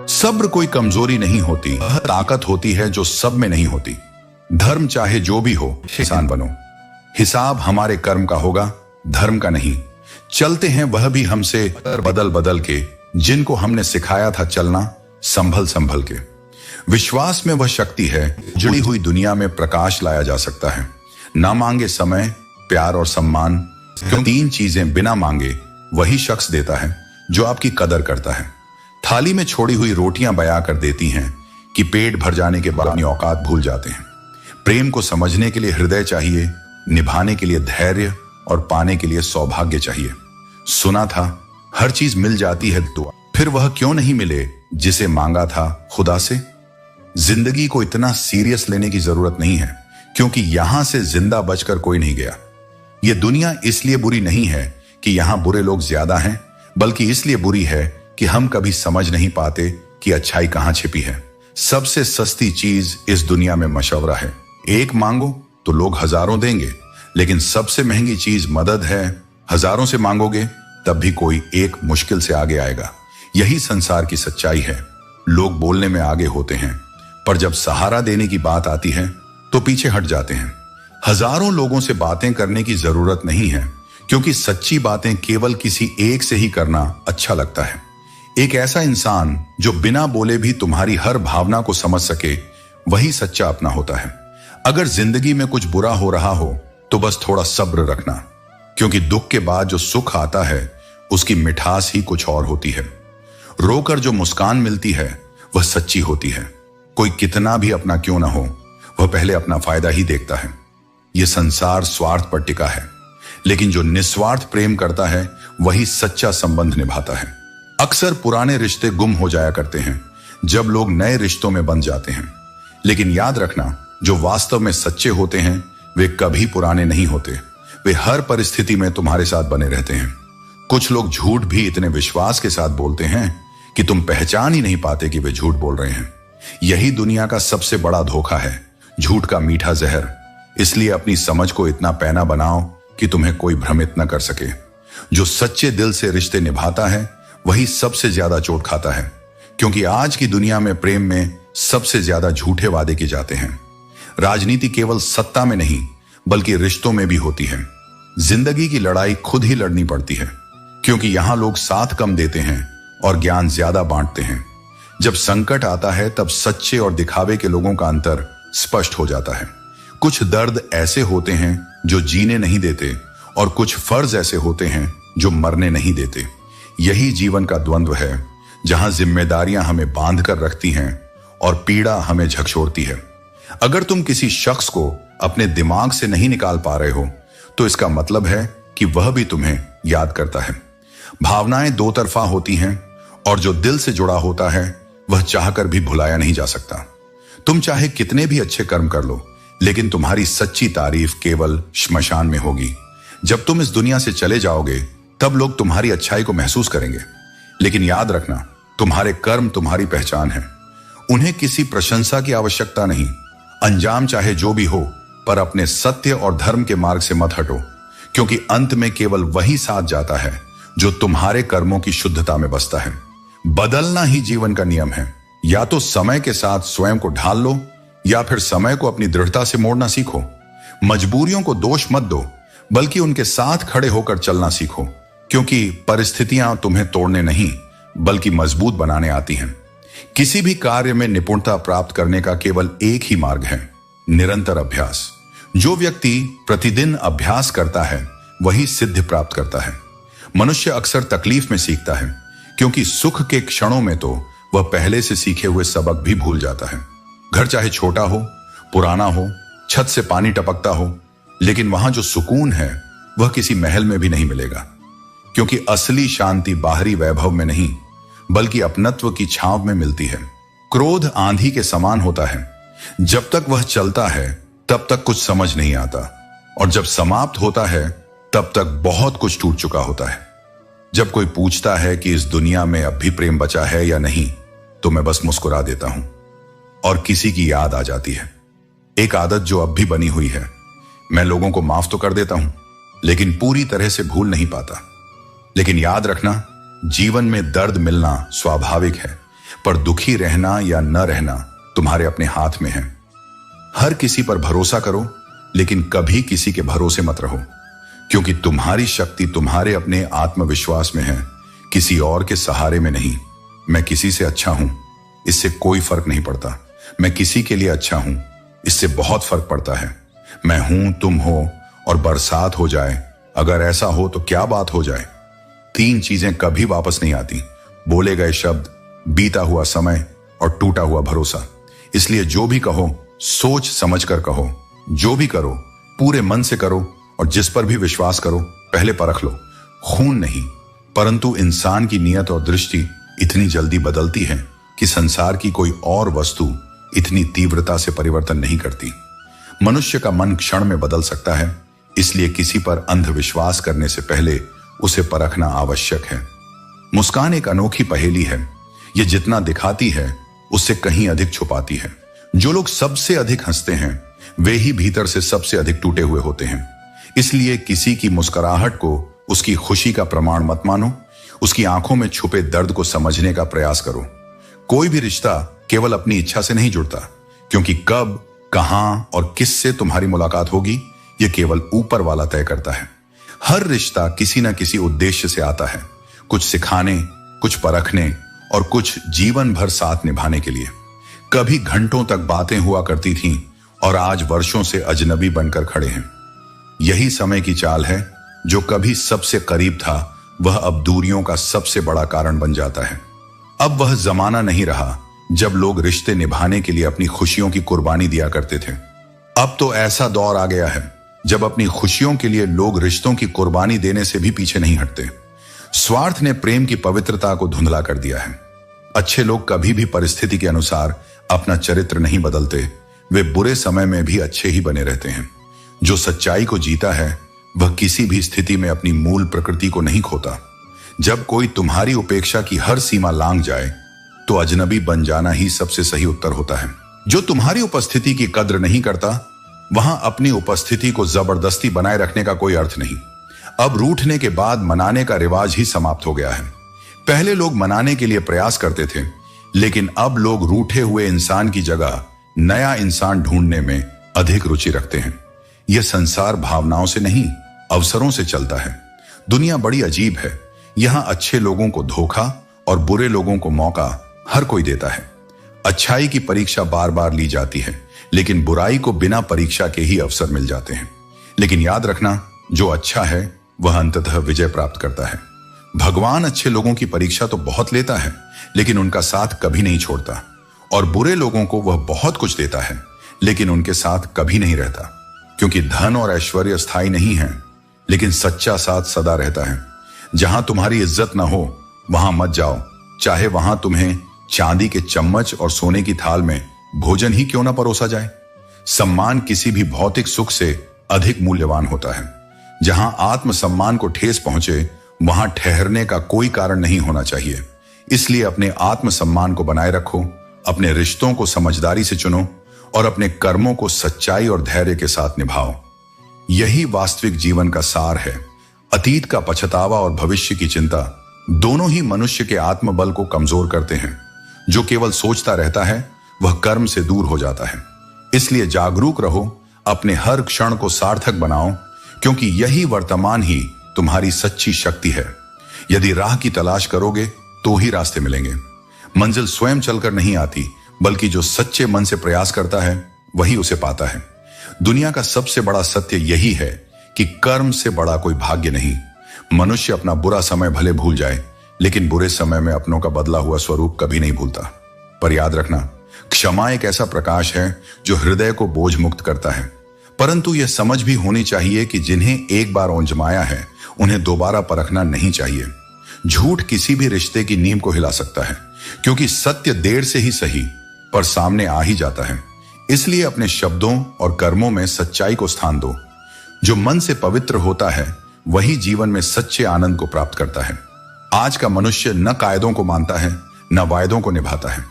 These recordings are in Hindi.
सब्र कोई कमजोरी नहीं होती, वह ताकत होती है जो सब में नहीं होती। धर्म चाहे जो भी हो, इंसान बनो। हिसाब हमारे कर्म का होगा, धर्म का नहीं। चलते हैं वह भी हमसे बदल बदल के, जिनको हमने सिखाया था चलना संभल संभल के। विश्वास में वह शक्ति है, जुड़ी हुई दुनिया में प्रकाश लाया जा सकता है। ना मांगे समय, प्यार और सम्मान, क्यों तीन चीजें बिना मांगे वही शख्स देता है जो आपकी कदर करता है। थाली में छोड़ी हुई रोटियां बया कर देती हैं कि पेट भर जाने के बाद अपनी औकात भूल जाते हैं। प्रेम को समझने के लिए हृदय चाहिए, निभाने के लिए धैर्य और पाने के लिए सौभाग्य चाहिए। सुना था हर चीज मिल जाती है दुआ, फिर वह क्यों नहीं मिले जिसे मांगा था खुदा से। जिंदगी को इतना सीरियस लेने की जरूरत नहीं है, क्योंकि यहां से जिंदा बचकर कोई नहीं गया। यह दुनिया इसलिए बुरी नहीं है कि यहां बुरे लोग ज्यादा हैं, बल्कि इसलिए बुरी है कि हम कभी समझ नहीं पाते कि अच्छाई कहां छिपी है। सबसे सस्ती चीज इस दुनिया में मशवरा है। एक मांगो तो लोग हजारों देंगे, लेकिन सबसे महंगी चीज मदद है। हजारों से मांगोगे तब भी कोई एक मुश्किल से आगे आएगा। यही संसार की सच्चाई है। लोग बोलने में आगे होते हैं, पर जब सहारा देने की बात आती है तो पीछे हट जाते हैं। हजारों लोगों से बातें करने की जरूरत नहीं है, क्योंकि सच्ची बातें केवल किसी एक से ही करना अच्छा लगता है। एक ऐसा इंसान जो बिना बोले भी तुम्हारी हर भावना को समझ सके, वही सच्चा अपना होता है। अगर जिंदगी में कुछ बुरा हो रहा हो तो बस थोड़ा सब्र रखना, क्योंकि दुख के बाद जो सुख आता है उसकी मिठास ही कुछ और होती है। रोकर जो मुस्कान मिलती है वह सच्ची होती है। कोई कितना भी अपना क्यों ना हो, वह पहले अपना फायदा ही देखता है। यह संसार स्वार्थ पर टिका है, लेकिन जो निस्वार्थ प्रेम करता है वही सच्चा संबंध निभाता है। अक्सर पुराने रिश्ते गुम हो जाया करते हैं जब लोग नए रिश्तों में बंध जाते हैं, लेकिन याद रखना, जो वास्तव में सच्चे होते हैं वे कभी पुराने नहीं होते। वे हर परिस्थिति में तुम्हारे साथ बने रहते हैं। कुछ लोग झूठ भी इतने विश्वास के साथ बोलते हैं कि तुम पहचान ही नहीं पाते कि वे झूठ बोल रहे हैं। यही दुनिया का सबसे बड़ा धोखा है, झूठ का मीठा जहर। इसलिए अपनी समझ को इतना पैना बनाओ कि तुम्हें कोई भ्रमित न कर सके। जो सच्चे दिल से रिश्ते निभाता है वही सबसे ज्यादा चोट खाता है, क्योंकि आज की दुनिया में प्रेम में सबसे ज्यादा झूठे वादे किए जाते हैं। राजनीति केवल सत्ता में नहीं बल्कि रिश्तों में भी होती है। जिंदगी की लड़ाई खुद ही लड़नी पड़ती है, क्योंकि यहां लोग साथ कम देते हैं और ज्ञान ज्यादा बांटते हैं। जब संकट आता है तब सच्चे और दिखावे के लोगों का अंतर स्पष्ट हो जाता है। कुछ दर्द ऐसे होते हैं जो जीने नहीं देते, और कुछ फर्ज ऐसे होते हैं जो मरने नहीं देते। यही जीवन का द्वंद्व है, जहां जिम्मेदारियां हमें बांध कर रखती हैं और पीड़ा हमें झकझोरती है। अगर तुम किसी शख्स को अपने दिमाग से नहीं निकाल पा रहे हो तो इसका मतलब है कि वह भी तुम्हें याद करता है। भावनाएं दो तरफा होती हैं, और जो दिल से जुड़ा होता है वह चाहकर भी भुलाया नहीं जा सकता। तुम चाहे कितने भी अच्छे कर्म कर लो, लेकिन तुम्हारी सच्ची तारीफ केवल श्मशान में होगी। जब तुम इस दुनिया से चले जाओगे तब लोग तुम्हारी अच्छाई को महसूस करेंगे, लेकिन याद रखना, तुम्हारे कर्म तुम्हारी पहचान है। उन्हें किसी प्रशंसा की आवश्यकता नहीं। अंजाम चाहे जो भी हो, पर अपने सत्य और धर्म के मार्ग से मत हटो, क्योंकि अंत में केवल वही साथ जाता है जो तुम्हारे कर्मों की शुद्धता में बसता है। बदलना ही जीवन का नियम है। या तो समय के साथ स्वयं को ढाल लो, या फिर समय को अपनी दृढ़ता से मोड़ना सीखो। मजबूरियों को दोष मत दो, बल्कि उनके साथ खड़े होकर चलना सीखो, क्योंकि परिस्थितियां तुम्हें तोड़ने नहीं बल्कि मजबूत बनाने आती हैं। किसी भी कार्य में निपुणता प्राप्त करने का केवल एक ही मार्ग है, निरंतर अभ्यास। जो व्यक्ति प्रतिदिन अभ्यास करता है वही सिद्धि प्राप्त करता है। मनुष्य अक्सर तकलीफ में सीखता है, क्योंकि सुख के क्षणों में तो वह पहले से सीखे हुए सबक भी भूल जाता है। घर चाहे छोटा हो, पुराना हो, छत से पानी टपकता हो, लेकिन वहां जो सुकून है वह किसी महल में भी नहीं मिलेगा, क्योंकि असली शांति बाहरी वैभव में नहीं बल्कि अपनत्व की छांव में मिलती है। क्रोध आंधी के समान होता है, जब तक वह चलता है तब तक कुछ समझ नहीं आता, और जब समाप्त होता है तब तक बहुत कुछ टूट चुका होता है। जब कोई पूछता है कि इस दुनिया में अब भी प्रेम बचा है या नहीं, तो मैं बस मुस्कुरा देता हूं, और किसी की याद आ जाती है। एक आदत जो अब भी बनी हुई है, मैं लोगों को माफ तो कर देता हूं, लेकिन पूरी तरह से भूल नहीं पाता। लेकिन याद रखना, जीवन में दर्द मिलना स्वाभाविक है, पर दुखी रहना या न रहना तुम्हारे अपने हाथ में है। हर किसी पर भरोसा करो, लेकिन कभी किसी के भरोसे मत रहो, क्योंकि तुम्हारी शक्ति तुम्हारे अपने आत्मविश्वास में है, किसी और के सहारे में नहीं। मैं किसी से अच्छा हूं, इससे कोई फर्क नहीं पड़ता। मैं किसी के लिए अच्छा हूं, इससे बहुत फर्क पड़ता है। मैं हूं, तुम हो और बरसात हो जाए, अगर ऐसा हो तो क्या बात हो जाए। 3 चीजें कभी वापस नहीं आती, बोले गए शब्द, बीता हुआ समय और टूटा हुआ भरोसा। इसलिए जो भी कहो सोच समझ कर कहो, जो भी करो पूरे मन से करो, और जिस पर भी विश्वास करो पहले परख लो। खून नहीं, परंतु इंसान की नीयत और दृष्टि इतनी जल्दी बदलती है कि संसार की कोई और वस्तु इतनी तीव्रता से परिवर्तन नहीं करती। मनुष्य का मन क्षण में बदल सकता है, इसलिए किसी पर अंधविश्वास करने से पहले उसे परखना आवश्यक है। मुस्कान एक अनोखी पहेली है, यह जितना दिखाती है उससे कहीं अधिक छुपाती है। जो लोग सबसे अधिक हंसते हैं वे ही भीतर से सबसे अधिक टूटे हुए होते हैं। इसलिए किसी की मुस्कुराहट को उसकी खुशी का प्रमाण मत मानो, उसकी आंखों में छुपे दर्द को समझने का प्रयास करो। कोई भी रिश्ता केवल अपनी इच्छा से नहीं जुड़ता, क्योंकि कब, कहां और किससे तुम्हारी मुलाकात होगी यह केवल ऊपर वाला तय करता है। हर रिश्ता किसी न किसी उद्देश्य से आता है, कुछ सिखाने, कुछ परखने और कुछ जीवन भर साथ निभाने के लिए। कभी घंटों तक बातें हुआ करती थीं और आज वर्षों से अजनबी बनकर खड़े हैं। यही समय की चाल है, जो कभी सबसे करीब था वह अब दूरियों का सबसे बड़ा कारण बन जाता है। अब वह जमाना नहीं रहा जब लोग रिश्ते निभाने के लिए अपनी खुशियों की कुर्बानी दिया करते थे। अब तो ऐसा दौर आ गया है जब अपनी खुशियों के लिए लोग रिश्तों की कुर्बानी देने से भी पीछे नहीं हटते। स्वार्थ ने प्रेम की पवित्रता को धुंधला कर दिया है। अच्छे लोग कभी भी परिस्थिति के अनुसार अपना चरित्र नहीं बदलते, वे बुरे समय में भी अच्छे ही बने रहते हैं। जो सच्चाई को जीता है वह किसी भी स्थिति में अपनी मूल प्रकृति को नहीं खोता। जब कोई तुम्हारी उपेक्षा की हर सीमा लांघ जाए तो अजनबी बन जाना ही सबसे सही उत्तर होता है। जो तुम्हारी उपस्थिति की कद्र नहीं करता, वहां अपनी उपस्थिति को जबरदस्ती बनाए रखने का कोई अर्थ नहीं। अब रूठने के बाद मनाने का रिवाज ही समाप्त हो गया है। पहले लोग मनाने के लिए प्रयास करते थे, लेकिन अब लोग रूठे हुए इंसान की जगह नया इंसान ढूंढने में अधिक रुचि रखते हैं। यह संसार भावनाओं से नहीं, अवसरों से चलता है। दुनिया बड़ी अजीब है, यहां अच्छे लोगों को धोखा और बुरे लोगों को मौका हर कोई देता है। अच्छाई की परीक्षा बार बार ली जाती है, लेकिन बुराई को बिना परीक्षा के ही अवसर मिल जाते हैं। लेकिन याद रखना, जो अच्छा है वह अंततः विजय प्राप्त करता है। भगवान अच्छे लोगों की परीक्षा तो बहुत लेता है, लेकिन उनका साथ कभी नहीं छोड़ता, और बुरे लोगों को वह बहुत कुछ देता है, लेकिन उनके साथ कभी नहीं रहता। क्योंकि धन और ऐश्वर्य स्थायी नहीं है, लेकिन सच्चा साथ सदा रहता है। जहां तुम्हारी इज्जत न हो वहां मत जाओ, चाहे वहां तुम्हें चांदी के चम्मच और सोने की थाल में भोजन ही क्यों न परोसा जाए। सम्मान किसी भी भौतिक सुख से अधिक मूल्यवान होता है। जहां आत्मसम्मान को ठेस पहुंचे वहां ठहरने का कोई कारण नहीं होना चाहिए। इसलिए अपने आत्मसम्मान को बनाए रखो, अपने रिश्तों को समझदारी से चुनो और अपने कर्मों को सच्चाई और धैर्य के साथ निभाओ। यही वास्तविक जीवन का सार है। अतीत का पछतावा और भविष्य की चिंता दोनों ही मनुष्य के आत्मबल को कमजोर करते हैं। जो केवल सोचता रहता है वह कर्म से दूर हो जाता है। इसलिए जागरूक रहो, अपने हर क्षण को सार्थक बनाओ, क्योंकि यही वर्तमान ही तुम्हारी सच्ची शक्ति है। यदि राह की तलाश करोगे तो ही रास्ते मिलेंगे। मंजिल स्वयं चलकर नहीं आती, बल्कि जो सच्चे मन से प्रयास करता है वही उसे पाता है। दुनिया का सबसे बड़ा सत्य यही है कि कर्म से बड़ा कोई भाग्य नहीं। मनुष्य अपना बुरा समय भले भूल जाए, लेकिन बुरे समय में अपनों का बदला हुआ स्वरूप कभी नहीं भूलता। पर याद रखना, क्षमा एक ऐसा प्रकाश है जो हृदय को बोझ मुक्त करता है। परंतु यह समझ भी होनी चाहिए कि जिन्हें एक बार आजमाया है उन्हें दोबारा परखना नहीं चाहिए। झूठ किसी भी रिश्ते की नींव को हिला सकता है, क्योंकि सत्य देर से ही सही पर सामने आ ही जाता है। इसलिए अपने शब्दों और कर्मों में सच्चाई को स्थान दो। जो मन से पवित्र होता है वही जीवन में सच्चे आनंद को प्राप्त करता है। आज का मनुष्य न कायदों को मानता है न वायदों को निभाता है।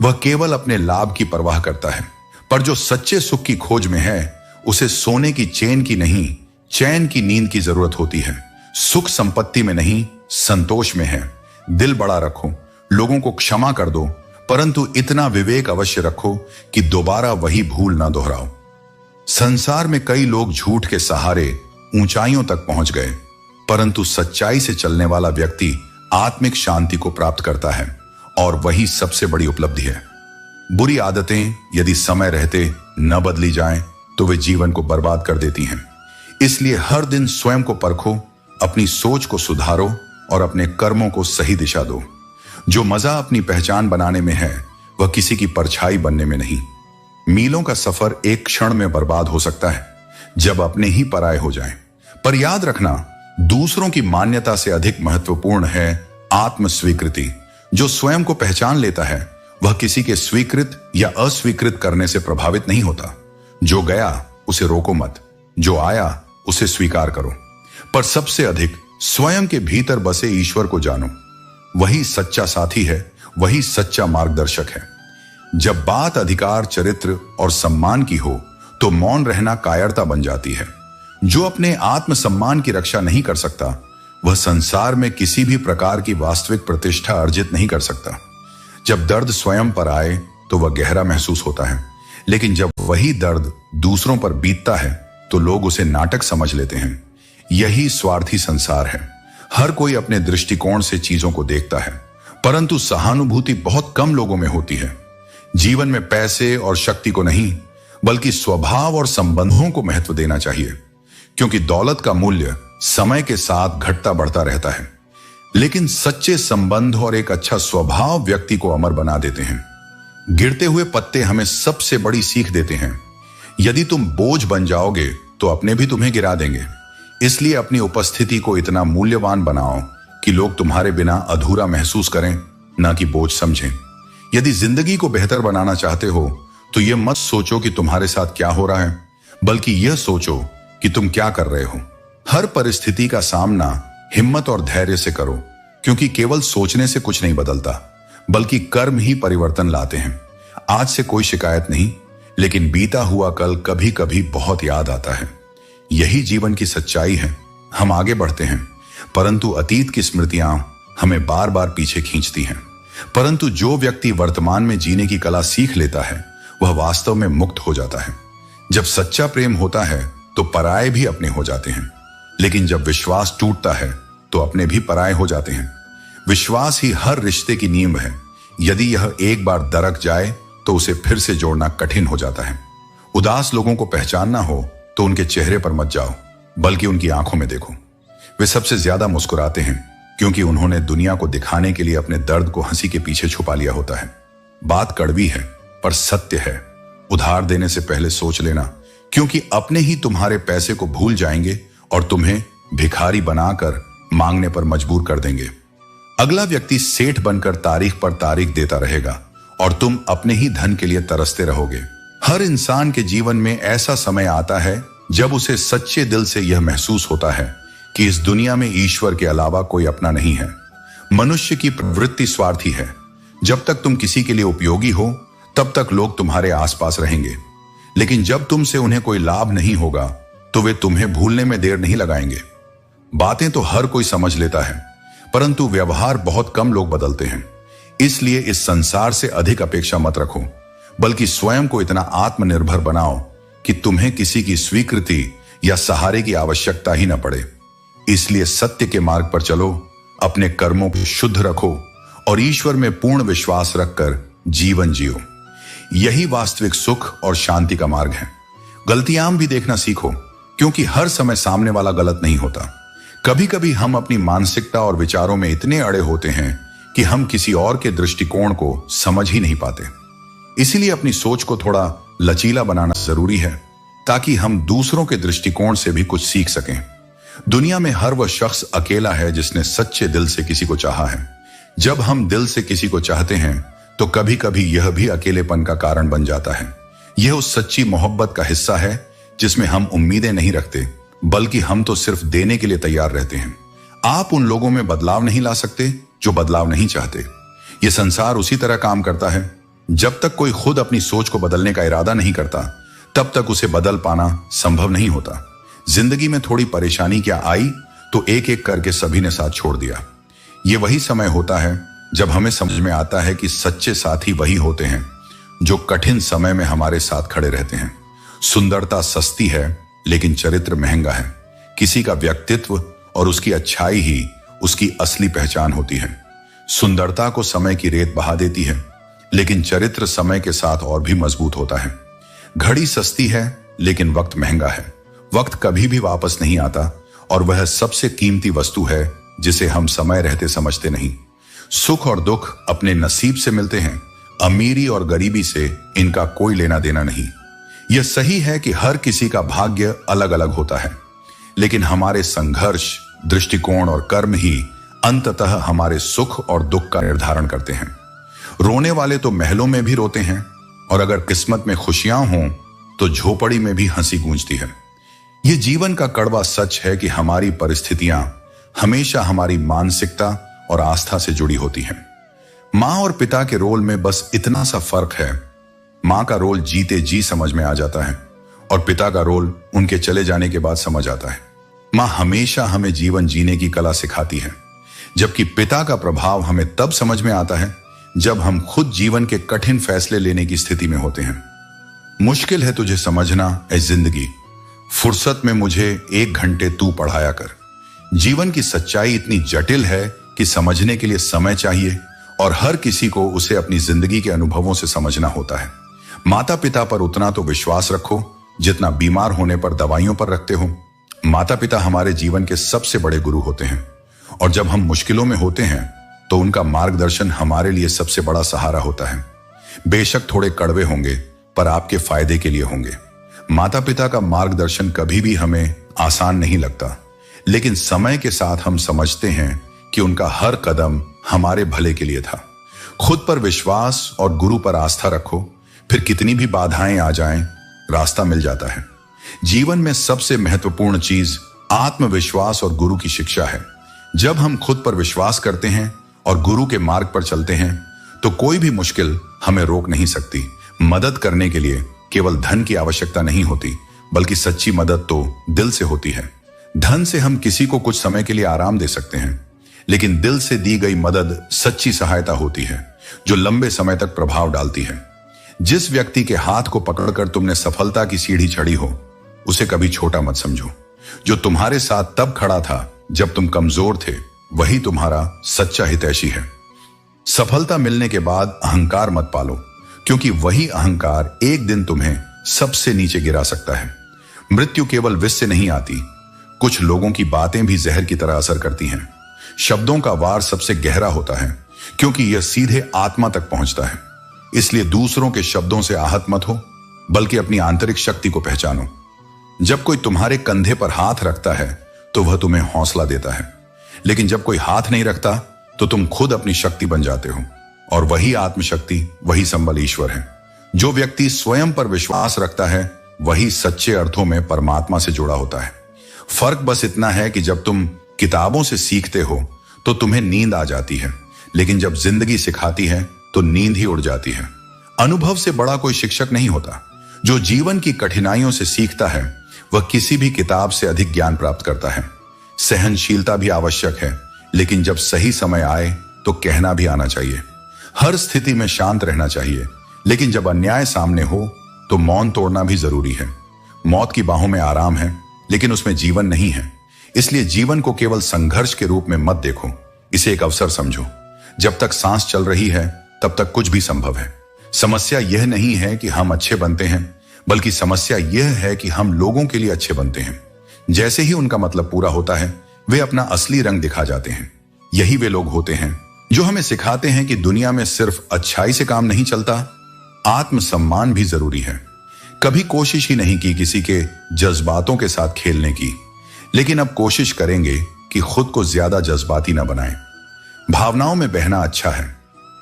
वह केवल अपने लाभ की परवाह करता है। पर जो सच्चे सुख की खोज में है उसे सोने की चेन की नहीं, चैन की नींद की जरूरत होती है। सुख संपत्ति में नहीं, संतोष में है। दिल बड़ा रखो, लोगों को क्षमा कर दो परंतु इतना विवेक अवश्य रखो कि दोबारा वही भूल ना दोहराओ। संसार में कई लोग झूठ के सहारे ऊंचाइयों तक पहुंच गए, परंतु सच्चाई से चलने वाला व्यक्ति आत्मिक शांति को प्राप्त करता है, और वही सबसे बड़ी उपलब्धि है। बुरी आदतें यदि समय रहते न बदली जाएं, तो वे जीवन को बर्बाद कर देती हैं। इसलिए हर दिन स्वयं को परखो, अपनी सोच को सुधारो और अपने कर्मों को सही दिशा दो। जो मजा अपनी पहचान बनाने में है, वह किसी की परछाई बनने में नहीं। मीलों का सफर एक क्षण में बर्बाद हो सकता है, जब अपने ही पराये हो जाएं। पर याद रखना, दूसरों की मान्यता से अधिक महत्वपूर्ण है आत्म स्वीकृति। जो स्वयं को पहचान लेता है, वह किसी के स्वीकृत या अस्वीकृत करने से प्रभावित नहीं होता। जो गया उसे रोको मत, जो आया उसे स्वीकार करो। पर सबसे अधिक स्वयं के भीतर बसे ईश्वर को जानो। वही सच्चा साथी है, वही सच्चा मार्गदर्शक है। जब बात अधिकार, चरित्र और सम्मान की हो, तो मौन रहना कायरता बन जाती है। जो अपने आत्मसम्मान की रक्षा नहीं कर सकता, वह संसार में किसी भी प्रकार की वास्तविक प्रतिष्ठा अर्जित नहीं कर सकता। जब दर्द स्वयं पर आए तो वह गहरा महसूस होता है, लेकिन जब वही दर्द दूसरों पर बीतता है तो लोग उसे नाटक समझ लेते हैं। यही स्वार्थी संसार है। हर कोई अपने दृष्टिकोण से चीजों को देखता है, परंतु सहानुभूति बहुत कम लोगों में होती है। जीवन में पैसे और शक्ति को नहीं, बल्कि स्वभाव और संबंधों को महत्व देना चाहिए, क्योंकि दौलत का मूल्य समय के साथ घटता बढ़ता रहता है, लेकिन सच्चे संबंध और एक अच्छा स्वभाव व्यक्ति को अमर बना देते हैं। गिरते हुए पत्ते हमें सबसे बड़ी सीख देते हैं। यदि तुम बोझ बन जाओगे तो अपने भी तुम्हें गिरा देंगे। इसलिए अपनी उपस्थिति को इतना मूल्यवान बनाओ कि लोग तुम्हारे बिना अधूरा महसूस करें, ना कि बोझ समझें। यदि जिंदगी को बेहतर बनाना चाहते हो, तो यह मत सोचो कि तुम्हारे साथ क्या हो रहा है, बल्कि यह सोचो कि तुम क्या कर रहे हो। हर परिस्थिति का सामना हिम्मत और धैर्य से करो, क्योंकि केवल सोचने से कुछ नहीं बदलता, बल्कि कर्म ही परिवर्तन लाते हैं। आज से कोई शिकायत नहीं, लेकिन बीता हुआ कल कभी कभी बहुत याद आता है। यही जीवन की सच्चाई है। हम आगे बढ़ते हैं, परंतु अतीत की स्मृतियां हमें बार बार पीछे खींचती हैं। परंतु जो व्यक्ति वर्तमान में जीने की कला सीख लेता है, वह वास्तव में मुक्त हो जाता है। जब सच्चा प्रेम होता है तो पराये भी अपने हो जाते हैं, लेकिन जब विश्वास टूटता है तो अपने भी पराये हो जाते हैं। विश्वास ही हर रिश्ते की नींव है। यदि यह एक बार दरक जाए तो उसे फिर से जोड़ना कठिन हो जाता है। उदास लोगों को पहचानना हो तो उनके चेहरे पर मत जाओ, बल्कि उनकी आंखों में देखो। वे सबसे ज्यादा मुस्कुराते हैं, क्योंकि उन्होंने दुनिया को दिखाने के लिए अपने दर्द को हंसी के पीछे छुपा लिया होता है। बात कड़वी है, पर सत्य है। उधार देने से पहले सोच लेना, क्योंकि अपने ही तुम्हारे पैसे को भूल जाएंगे और तुम्हें भिखारी बनाकर मांगने पर मजबूर कर देंगे। अगला व्यक्ति सेठ बनकर तारीख पर तारीख देता रहेगा और तुम अपने ही धन के लिए तरसते रहोगे। हर इंसान के जीवन में ऐसा समय आता है जब उसे सच्चे दिल से यह महसूस होता है कि इस दुनिया में ईश्वर के अलावा कोई अपना नहीं है। मनुष्य की प्रवृत्ति स्वार्थी है। जब तक तुम किसी के लिए उपयोगी हो, तब तक लोग तुम्हारे आसपास रहेंगे, लेकिन जब तुमसे उन्हें कोई लाभ नहीं होगा तो वे तुम्हें भूलने में देर नहीं लगाएंगे। बातें तो हर कोई समझ लेता है, परंतु व्यवहार बहुत कम लोग बदलते हैं। इसलिए इस संसार से अधिक अपेक्षा मत रखो, बल्कि स्वयं को इतना आत्मनिर्भर बनाओ कि तुम्हें किसी की स्वीकृति या सहारे की आवश्यकता ही न पड़े। इसलिए सत्य के मार्ग पर चलो, अपने कर्मों को शुद्ध रखो और ईश्वर में पूर्ण विश्वास रखकर जीवन जियो। यही वास्तविक सुख और शांति का मार्ग है। गलतियां भी देखना सीखो, क्योंकि हर समय सामने वाला गलत नहीं होता। कभी कभी हम अपनी मानसिकता और विचारों में इतने अड़े होते हैं कि हम किसी और के दृष्टिकोण को समझ ही नहीं पाते। इसीलिए अपनी सोच को थोड़ा लचीला बनाना जरूरी है, ताकि हम दूसरों के दृष्टिकोण से भी कुछ सीख सकें। दुनिया में हर वह शख्स अकेला है जिसने सच्चे दिल से किसी को चाहा है। जब हम दिल से किसी को चाहते हैं तो कभी कभी यह भी अकेलेपन का कारण बन जाता है। यह उस सच्ची मोहब्बत का हिस्सा है जिसमें हम उम्मीदें नहीं रखते, बल्कि हम तो सिर्फ देने के लिए तैयार रहते हैं। आप उन लोगों में बदलाव नहीं ला सकते जो बदलाव नहीं चाहते। यह संसार उसी तरह काम करता है। जब तक कोई खुद अपनी सोच को बदलने का इरादा नहीं करता, तब तक उसे बदल पाना संभव नहीं होता। जिंदगी में थोड़ी परेशानी क्या आई तो एक एक करके सभी ने साथ छोड़ दिया। यह वही समय होता है जब हमें समझ में आता है कि सच्चे साथी वही होते हैं जो कठिन समय में हमारे साथ खड़े रहते हैं। सुंदरता सस्ती है लेकिन चरित्र महंगा है। किसी का व्यक्तित्व और उसकी अच्छाई ही उसकी असली पहचान होती है। सुंदरता को समय की रेत बहा देती है लेकिन चरित्र समय के साथ और भी मजबूत होता है। घड़ी सस्ती है लेकिन वक्त महंगा है। वक्त कभी भी वापस नहीं आता और वह सबसे कीमती वस्तु है जिसे हम समय रहते समझते नहीं। सुख और दुख अपने नसीब से मिलते हैं, अमीरी और गरीबी से इनका कोई लेना देना नहीं। यह सही है कि हर किसी का भाग्य अलग अलग होता है, लेकिन हमारे संघर्ष, दृष्टिकोण और कर्म ही अंततः हमारे सुख और दुख का निर्धारण करते हैं। रोने वाले तो महलों में भी रोते हैं और अगर किस्मत में खुशियां हों तो झोपड़ी में भी हंसी गूंजती है। यह जीवन का कड़वा सच है कि हमारी परिस्थितियां हमेशा हमारी मानसिकता और आस्था से जुड़ी होती हैं। मां और पिता के रोल में बस इतना सा फर्क है, मां का रोल जीते जी समझ में आ जाता है और पिता का रोल उनके चले जाने के बाद समझ आता है। मां हमेशा हमें जीवन जीने की कला सिखाती है, जबकि पिता का प्रभाव हमें तब समझ में आता है जब हम खुद जीवन के कठिन फैसले लेने की स्थिति में होते हैं। मुश्किल है तुझे समझना ऐ जिंदगी, फुर्सत में मुझे 1 घंटे तू पढ़ाया कर। जीवन की सच्चाई इतनी जटिल है कि समझने के लिए समय चाहिए और हर किसी को उसे अपनी जिंदगी के अनुभवों से समझना होता है। माता पिता पर उतना तो विश्वास रखो जितना बीमार होने पर दवाइयों पर रखते हो। माता पिता हमारे जीवन के सबसे बड़े गुरु होते हैं और जब हम मुश्किलों में होते हैं तो उनका मार्गदर्शन हमारे लिए सबसे बड़ा सहारा होता है। बेशक थोड़े कड़वे होंगे पर आपके फायदे के लिए होंगे। माता पिता का मार्गदर्शन कभी भी हमें आसान नहीं लगता, लेकिन समय के साथ हम समझते हैं कि उनका हर कदम हमारे भले के लिए था। खुद पर विश्वास और गुरु पर आस्था रखो, फिर कितनी भी बाधाएं आ जाएं, रास्ता मिल जाता है। जीवन में सबसे महत्वपूर्ण चीज आत्मविश्वास और गुरु की शिक्षा है। जब हम खुद पर विश्वास करते हैं और गुरु के मार्ग पर चलते हैं तो कोई भी मुश्किल हमें रोक नहीं सकती। मदद करने के लिए केवल धन की आवश्यकता नहीं होती, बल्कि सच्ची मदद तो दिल से होती है। धन से हम किसी को कुछ समय के लिए आराम दे सकते हैं, लेकिन दिल से दी गई मदद सच्ची सहायता होती है जो लंबे समय तक प्रभाव डालती है। जिस व्यक्ति के हाथ को पकड़कर तुमने सफलता की सीढ़ी चढ़ी हो, उसे कभी छोटा मत समझो। जो तुम्हारे साथ तब खड़ा था जब तुम कमजोर थे, वही तुम्हारा सच्चा हितैषी है। सफलता मिलने के बाद अहंकार मत पालो, क्योंकि वही अहंकार एक दिन तुम्हें सबसे नीचे गिरा सकता है। मृत्यु केवल विष से नहीं आती, कुछ लोगों की बातें भी जहर की तरह असर करती हैं। शब्दों का वार सबसे गहरा होता है क्योंकि यह सीधे आत्मा तक पहुंचता है। इसलिए दूसरों के शब्दों से आहत मत हो, बल्कि अपनी आंतरिक शक्ति को पहचानो। जब कोई तुम्हारे कंधे पर हाथ रखता है तो वह तुम्हें हौसला देता है, लेकिन जब कोई हाथ नहीं रखता तो तुम खुद अपनी शक्ति बन जाते हो, और वही आत्मशक्ति, वही संबल ईश्वर है। जो व्यक्ति स्वयं पर विश्वास रखता है वही सच्चे अर्थों में परमात्मा से जुड़ा होता है। फर्क बस इतना है कि जब तुम किताबों से सीखते हो तो तुम्हें नींद आ जाती है, लेकिन जब जिंदगी सिखाती है तो नींद ही उड़ जाती है। अनुभव से बड़ा कोई शिक्षक नहीं होता। जो जीवन की कठिनाइयों से सीखता है वह किसी भी किताब से अधिक ज्ञान प्राप्त करता है। सहनशीलता भी आवश्यक है, लेकिन जब सही समय आए तो कहना भी आना चाहिए। हर स्थिति में शांत रहना चाहिए, लेकिन जब अन्याय सामने हो तो मौन तोड़ना भी जरूरी है। मौत की बाहों में आराम है, लेकिन उसमें जीवन नहीं है। इसलिए जीवन को केवल संघर्ष के रूप में मत देखो, इसे एक अवसर समझो। जब तक सांस चल रही है तब तक कुछ भी संभव है। समस्या यह नहीं है कि हम अच्छे बनते हैं, बल्कि समस्या यह है कि हम लोगों के लिए अच्छे बनते हैं। जैसे ही उनका मतलब पूरा होता है वे अपना असली रंग दिखा जाते हैं। यही वे लोग होते हैं जो हमें सिखाते हैं कि दुनिया में सिर्फ अच्छाई से काम नहीं चलता, आत्मसम्मान भी जरूरी है। कभी कोशिश ही नहीं की किसी के जज्बातों के साथ खेलने की, लेकिन अब कोशिश करेंगे कि खुद को ज्यादा जज्बाती न बनाएं। भावनाओं में बहना अच्छा है,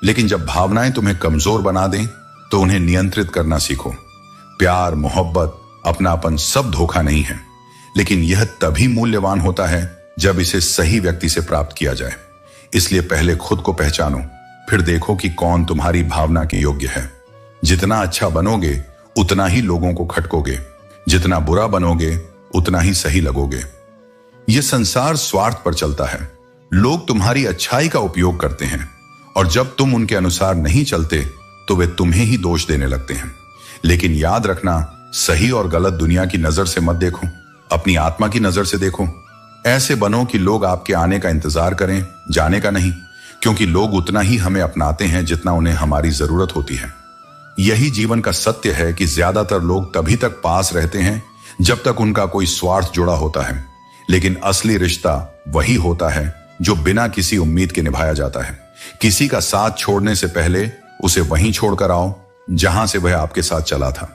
लेकिन जब भावनाएं तुम्हें कमजोर बना दें तो उन्हें नियंत्रित करना सीखो। प्यार, मोहब्बत, अपनापन सब धोखा नहीं है, लेकिन यह तभी मूल्यवान होता है जब इसे सही व्यक्ति से प्राप्त किया जाए। इसलिए पहले खुद को पहचानो, फिर देखो कि कौन तुम्हारी भावना के योग्य है। जितना अच्छा बनोगे उतना ही लोगों को खटकोगे, जितना बुरा बनोगे उतना ही सही लगोगे। यह संसार स्वार्थ पर चलता है। लोग तुम्हारी अच्छाई का उपयोग करते हैं और जब तुम उनके अनुसार नहीं चलते तो वे तुम्हें ही दोष देने लगते हैं। लेकिन याद रखना, सही और गलत दुनिया की नजर से मत देखो, अपनी आत्मा की नजर से देखो। ऐसे बनो कि लोग आपके आने का इंतजार करें, जाने का नहीं, क्योंकि लोग उतना ही हमें अपनाते हैं जितना उन्हें हमारी जरूरत होती है। यही जीवन का सत्य है कि ज्यादातर लोग तभी तक पास रहते हैं जब तक उनका कोई स्वार्थ जुड़ा होता है, लेकिन असली रिश्ता वही होता है जो बिना किसी उम्मीद के निभाया जाता है। किसी का साथ छोड़ने से पहले उसे वहीं छोड़कर आओ जहां से वह आपके साथ चला था।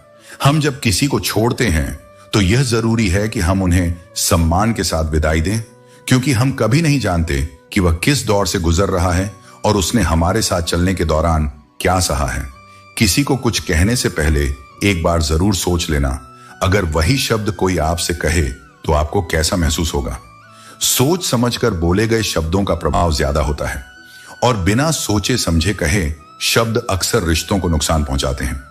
हम जब किसी को छोड़ते हैं तो यह जरूरी है कि हम उन्हें सम्मान के साथ विदाई दें, क्योंकि हम कभी नहीं जानते कि वह किस दौर से गुजर रहा है और उसने हमारे साथ चलने के दौरान क्या सहा है। किसी को कुछ कहने से पहले एक बार जरूर सोच लेना, अगर वही शब्द कोई आपसे कहे तो आपको कैसा महसूस होगा। सोच समझकर बोले गए शब्दों का प्रभाव ज्यादा होता है और बिना सोचे समझे कहे शब्द अक्सर रिश्तों को नुकसान पहुंचाते हैं।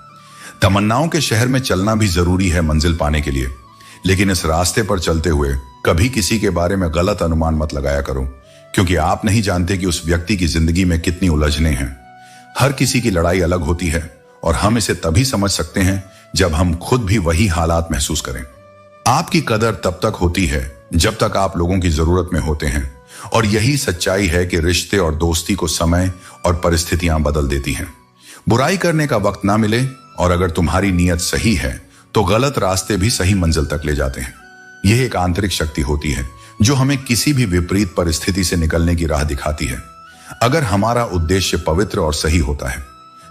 तमन्नाओं के शहर में चलना भी जरूरी है मंजिल पाने के लिए, लेकिन इस रास्ते पर चलते हुए कभी किसी के बारे में गलत अनुमान मत लगाया करो, क्योंकि आप नहीं जानते कि उस व्यक्ति की जिंदगी में कितनी उलझनें हैं। हर किसी की लड़ाई अलग होती है और हम इसे तभी समझ सकते हैं जब हम खुद भी वही हालात महसूस करें। आपकी कदर तब तक होती है जब तक आप लोगों की जरूरत में होते हैं, और यही सच्चाई है कि रिश्ते और दोस्ती को समय और परिस्थितियां बदल देती हैं। बुराई करने का वक्त ना मिले, और अगर तुम्हारी नीयत सही है तो गलत रास्ते भी सही मंजिल तक ले जाते हैं। यह एक आंतरिक शक्ति होती है जो हमें किसी भी विपरीत परिस्थिति से निकलने की राह दिखाती है, अगर हमारा उद्देश्य पवित्र और सही होता है।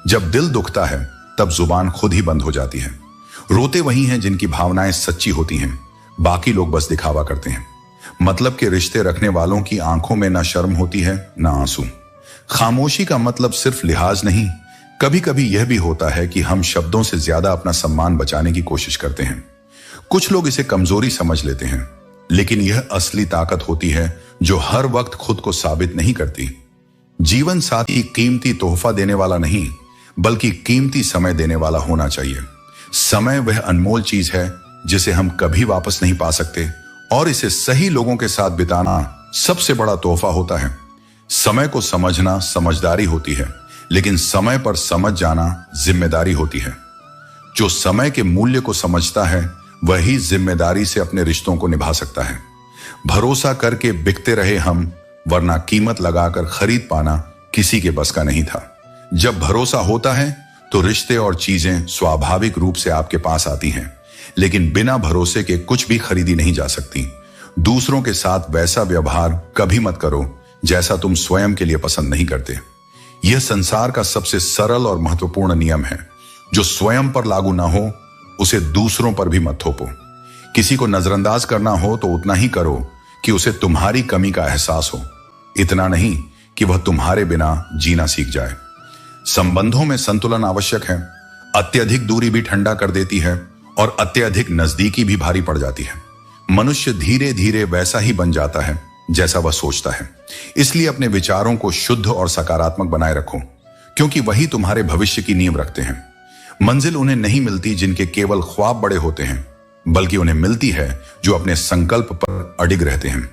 जब दिल दुखता है तब जुबान खुद ही बंद हो जाती है। रोते वही हैं जिनकी भावनाएं सच्ची होती हैं, बाकी लोग बस दिखावा करते हैं। मतलब के रिश्ते रखने वालों की आंखों में ना शर्म होती है ना आंसू। खामोशी का मतलब सिर्फ लिहाज नहीं, कभी कभी यह भी होता है कि हम शब्दों से ज्यादा अपना सम्मान बचाने की कोशिश करते हैं। कुछ लोग इसे कमजोरी समझ लेते हैं, लेकिन यह असली ताकत होती है जो हर वक्त खुद को साबित नहीं करती। जीवन साथी कीमती तोहफा देने वाला नहीं, बल्कि कीमती समय देने वाला होना चाहिए। समय वह अनमोल चीज है जिसे हम कभी वापस नहीं पा सकते, और इसे सही लोगों के साथ बिताना सबसे बड़ा तोहफा होता है। समय को समझना समझदारी होती है, लेकिन समय पर समझ जाना जिम्मेदारी होती है। जो समय के मूल्य को समझता है वही जिम्मेदारी से अपने रिश्तों को निभा सकता है। भरोसा करके बिकते रहे हम, वरना कीमत लगाकर खरीद पाना किसी के बस का नहीं था। जब भरोसा होता है तो रिश्ते और चीजें स्वाभाविक रूप से आपके पास आती हैं, लेकिन बिना भरोसे के कुछ भी खरीदी नहीं जा सकती। दूसरों के साथ वैसा व्यवहार कभी मत करो जैसा तुम स्वयं के लिए पसंद नहीं करते। यह संसार का सबसे सरल और महत्वपूर्ण नियम है। जो स्वयं पर लागू ना हो उसे दूसरों पर भी मत थोपो। किसी को नजरअंदाज करना हो तो उतना ही करो कि उसे तुम्हारी कमी का एहसास हो, इतना नहीं कि वह तुम्हारे बिना जीना सीख जाए। संबंधों में संतुलन आवश्यक है। अत्यधिक दूरी भी ठंडा कर देती है और अत्यधिक नजदीकी भी भारी पड़ जाती है। मनुष्य धीरे धीरे वैसा ही बन जाता है जैसा वह सोचता है। इसलिए अपने विचारों को शुद्ध और सकारात्मक बनाए रखो, क्योंकि वही तुम्हारे भविष्य की नींव रखते हैं। मंजिल उन्हें नहीं मिलती जिनके केवल ख्वाब बड़े होते हैं, बल्कि उन्हें मिलती है जो अपने संकल्प पर अडिग रहते हैं।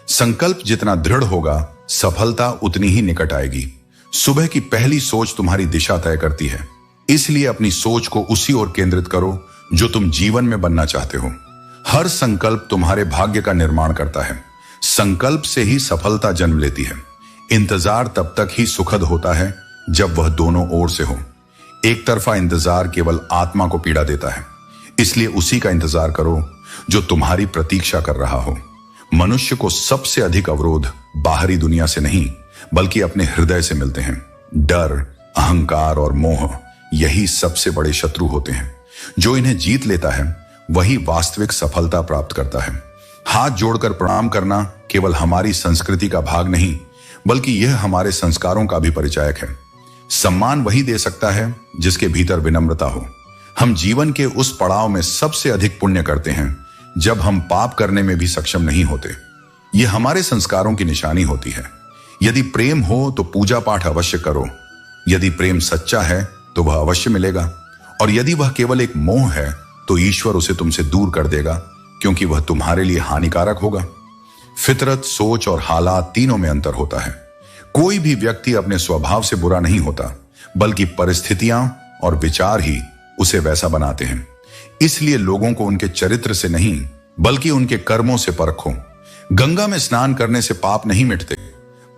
संकल्प जितना दृढ़ होगा, सफलता उतनी ही निकट आएगी। सुबह की पहली सोच तुम्हारी दिशा तय करती है, इसलिए अपनी सोच को उसी ओर केंद्रित करो जो तुम जीवन में बनना चाहते हो। हर संकल्प तुम्हारे भाग्य का निर्माण करता है। संकल्प से ही सफलता जन्म लेती है। इंतजार तब तक ही सुखद होता है जब वह दोनों ओर से हो। एक तरफा इंतजार केवल आत्मा को पीड़ा देता है, इसलिए उसी का इंतजार करो जो तुम्हारी प्रतीक्षा कर रहा हो। मनुष्य को सबसे अधिक अवरोध बाहरी दुनिया से नहीं, बल्कि अपने हृदय से मिलते हैं। डर, अहंकार और मोह यही सबसे बड़े शत्रु होते हैं। जो इन्हें जीत लेता है वही वास्तविक सफलता प्राप्त करता है। हाथ जोड़कर प्रणाम करना केवल हमारी संस्कृति का भाग नहीं, बल्कि यह हमारे संस्कारों का भी परिचायक है। सम्मान वही दे सकता है जिसके भीतर विनम्रता हो। हम जीवन के उस पड़ाव में सबसे अधिक पुण्य करते हैं जब हम पाप करने में भी सक्षम नहीं होते। यह हमारे संस्कारों की निशानी होती है। यदि प्रेम हो तो पूजा पाठ अवश्य करो। यदि प्रेम सच्चा है तो वह अवश्य मिलेगा, और यदि वह केवल एक मोह है तो ईश्वर उसे तुमसे दूर कर देगा, क्योंकि वह तुम्हारे लिए हानिकारक होगा। फितरत, सोच और हालात तीनों में अंतर होता है। कोई भी व्यक्ति अपने स्वभाव से बुरा नहीं होता, बल्कि परिस्थितियां और विचार ही उसे वैसा बनाते हैं। इसलिए लोगों को उनके चरित्र से नहीं, बल्कि उनके कर्मों से परखो। गंगा में स्नान करने से पाप नहीं मिटते।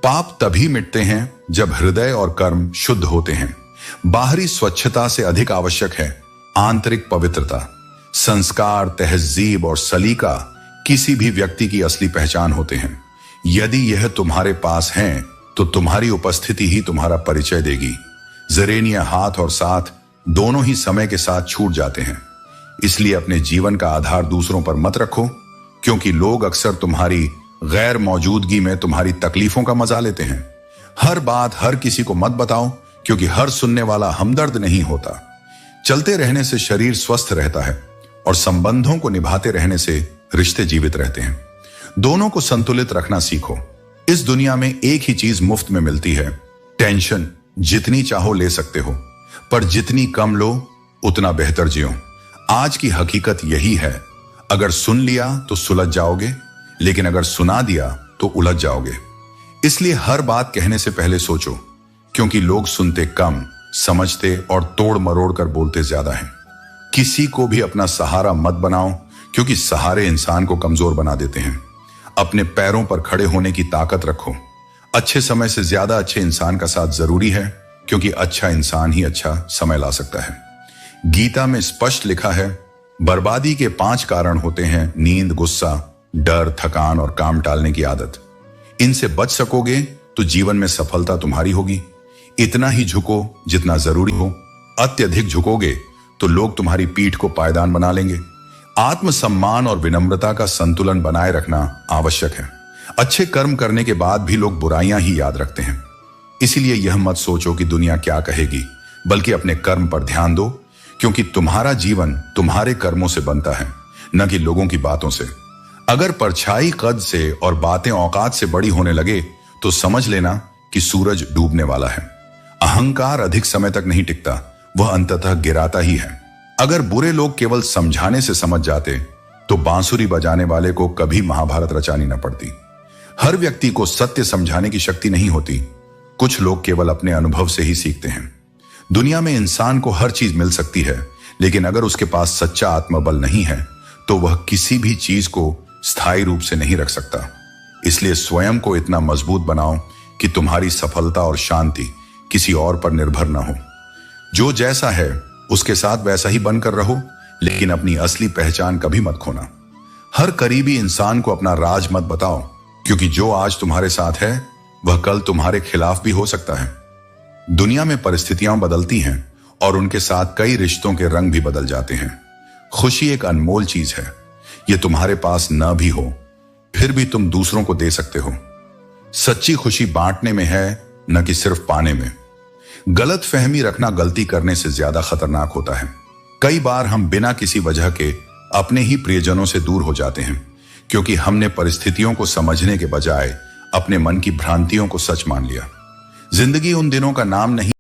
पाप तभी मिटते हैं जब हृदय और कर्म शुद्ध होते हैं। बाहरी स्वच्छता से अधिक आवश्यक है आंतरिक पवित्रता। संस्कार, तहजीब और सलीका किसी भी व्यक्ति की असली पहचान होते हैं। यदि यह तुम्हारे पास है तो तुम्हारी उपस्थिति ही तुम्हारा परिचय देगी। जरेनिया हाथ और साथ दोनों ही समय के साथ छूट जाते हैं। इसलिए अपने जीवन का आधार दूसरों पर मत रखो, क्योंकि लोग अक्सर तुम्हारी गैर मौजूदगी में तुम्हारी तकलीफों का मजा लेते हैं। हर बात हर किसी को मत बताओ, क्योंकि हर सुनने वाला हमदर्द नहीं होता। चलते रहने से शरीर स्वस्थ रहता है और संबंधों को निभाते रहने से रिश्ते जीवित रहते हैं। दोनों को संतुलित रखना सीखो। इस दुनिया में एक ही चीज मुफ्त में मिलती है, टेंशन। जितनी चाहो ले सकते हो, पर जितनी कम लो उतना बेहतर जियो। आज की हकीकत यही है, अगर सुन लिया तो सुलझ जाओगे, लेकिन अगर सुना दिया तो उलझ जाओगे। इसलिए हर बात कहने से पहले सोचो, क्योंकि लोग सुनते कम, समझते और तोड़ मरोड़ कर बोलते ज्यादा हैं। किसी को भी अपना सहारा मत बनाओ, क्योंकि सहारे इंसान को कमजोर बना देते हैं। अपने पैरों पर खड़े होने की ताकत रखो। अच्छे समय से ज्यादा अच्छे इंसान का साथ जरूरी है, क्योंकि अच्छा इंसान ही अच्छा समय ला सकता है। गीता में स्पष्ट लिखा है, बर्बादी के 5 कारण होते हैं नींद, गुस्सा, डर, थकान और काम टालने की आदत। इनसे बच सकोगे तो जीवन में सफलता तुम्हारी होगी। इतना ही झुको जितना जरूरी हो। अत्यधिक झुकोगे तो लोग तुम्हारी पीठ को पायदान बना लेंगे। आत्मसम्मान और विनम्रता का संतुलन बनाए रखना आवश्यक है। अच्छे कर्म करने के बाद भी लोग बुराइयां ही याद रखते हैं। इसीलिए यह मत सोचो कि दुनिया क्या कहेगी, बल्कि अपने कर्म पर ध्यान दो, क्योंकि तुम्हारा जीवन तुम्हारे कर्मों से बनता है, न कि लोगों की बातों से। अगर परछाई कद से और बातें औकात से बड़ी होने लगे तो समझ लेना कि सूरज डूबने वाला है। अहंकार अधिक समय तक नहीं टिकता, वह अंततः गिराता ही है। अगर बुरे लोग केवल समझाने से समझ जाते तो बांसुरी बजाने वाले को कभी महाभारत रचानी न पड़ती। हर व्यक्ति को सत्य समझाने की शक्ति नहीं होती। कुछ लोग केवल अपने अनुभव से ही सीखते हैं। दुनिया में इंसान को हर चीज मिल सकती है, लेकिन अगर उसके पास सच्चा आत्मबल नहीं है तो वह किसी भी चीज को स्थायी रूप से नहीं रख सकता। इसलिए स्वयं को इतना मजबूत बनाओ कि तुम्हारी सफलता और शांति किसी और पर निर्भर न हो। जो जैसा है उसके साथ वैसा ही बनकर रहो, लेकिन अपनी असली पहचान कभी मत खोना। हर करीबी इंसान को अपना राज मत बताओ, क्योंकि जो आज तुम्हारे साथ है वह कल तुम्हारे खिलाफ भी हो सकता है। दुनिया में परिस्थितियां बदलती हैं और उनके साथ कई रिश्तों के रंग भी बदल जाते हैं। खुशी एक अनमोल चीज है। यह तुम्हारे पास न भी हो फिर भी तुम दूसरों को दे सकते हो। सच्ची खुशी बांटने में है, न कि सिर्फ पाने में। गलत फहमी रखना गलती करने से ज्यादा खतरनाक होता है। कई बार हम बिना किसी वजह के अपने ही प्रियजनों से दूर हो जाते हैं, क्योंकि हमने परिस्थितियों को समझने के बजाय अपने मन की भ्रांतियों को सच मान लिया। जिंदगी उन दिनों का नाम नहीं